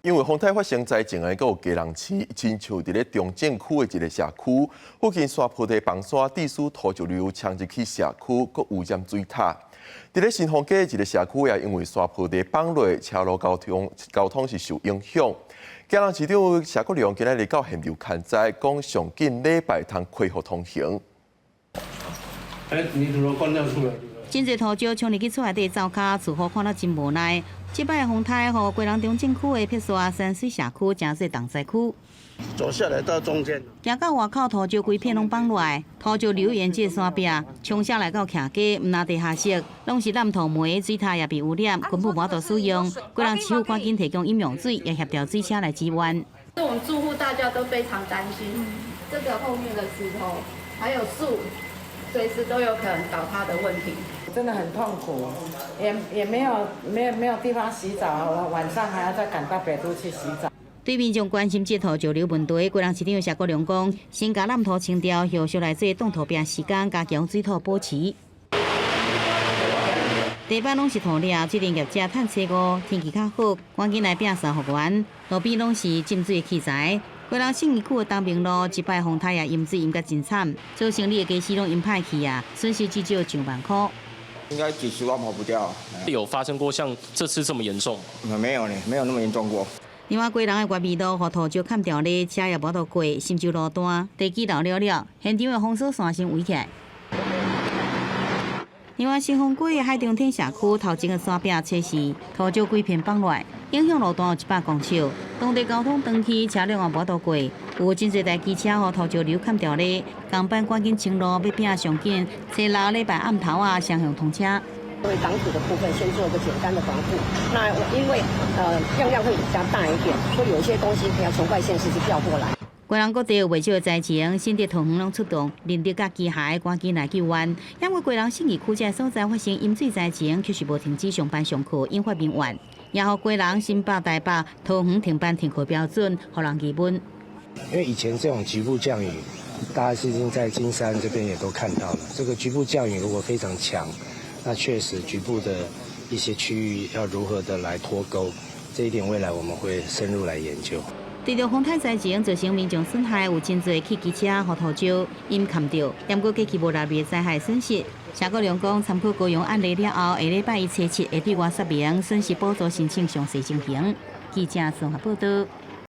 因为风台发生在前个有家人市，亲像伫咧中正区的一个社区，附近山坡地房山地势土石流冲入去社区，佮污染水塔。伫咧新丰街一个社区也因为山坡地崩落，车路交通是受影响。家人市长谢国良今日到现场看灾，讲上紧礼拜通恢复通行。你怎么灌尿出来？ 真侪土石冲入去厝内底走卡，厝户看了真无奈。这摆风台和贵人中正区的碧沙山水社区真侪重灾区。走下来到中间，行到外口，土石规片拢放落来，土石流沿这山壁冲下来到徛街，毋拿地下室，拢是烂土霉，水塔也被污染，根本无法度使用。贵人市府赶紧提供饮用水，也协调水车来支援。我们住户大家都非常担心，这个后面的石头还有树，随时都有可能倒塌的问题。 真的很痛苦，也没有地方洗澡，我晚上还要再赶到北都去洗澡。对民众关心这土石流问题，贵人市长谢国良讲，先把烂土清掉，后续来做冻土壁时间，加强水土保持。地板拢是土料，这阵业者趁车五，天气较好，赶紧来摒扫复原。路边拢是浸水的器材。 贵人信义区的东明路，一摆风台也淹水淹甲真惨，做生意的家私拢淹歹去啊，损失至少上万块。 应该几十万跑不掉。有发生过像这次这么严重？没有呢，没有那么严重过。另外，贵人的外面路和土石砍掉咧，车也无得过，甚至路段地基流了，现场的封锁线先围起来。另外，新丰街的海中天社区头前的山壁测试土石规片放落来，影响路段有100公尺，当地交通断去，车辆也无得过。有真侪台机车和土石流砍掉咧，工班赶紧清路，要拼上紧，找6礼拜暗头啊，双向通车。 因为挡土的部分先做一个简单的防护，那因为样样会比较大一点，所以有一些东西要从外县市去调过来。贵人各地有未少的灾情，新竹桃园拢出动，人力甲机械赶紧来救援。因为贵人信义区这所在发生淹水灾情，却是无停止上班上课，引发民怨。也后贵人新北、台北、桃园停班停课标准，互人疑问。因为以前这种局部降雨，大家最近在金山这边也都看到了，这个局部降雨如果非常强。 那确实，局部的一些区域要如何的来脱钩，这一点未来我们会深入来研究。对着风台灾情造成民众损害，有真侪汽机车和土石因砍掉，淹过过去无纳入的灾害损失。谢国良讲，参考高雄案例了后，下礼拜一初7会对外说明损失补助申请详细情形。记者综合报道。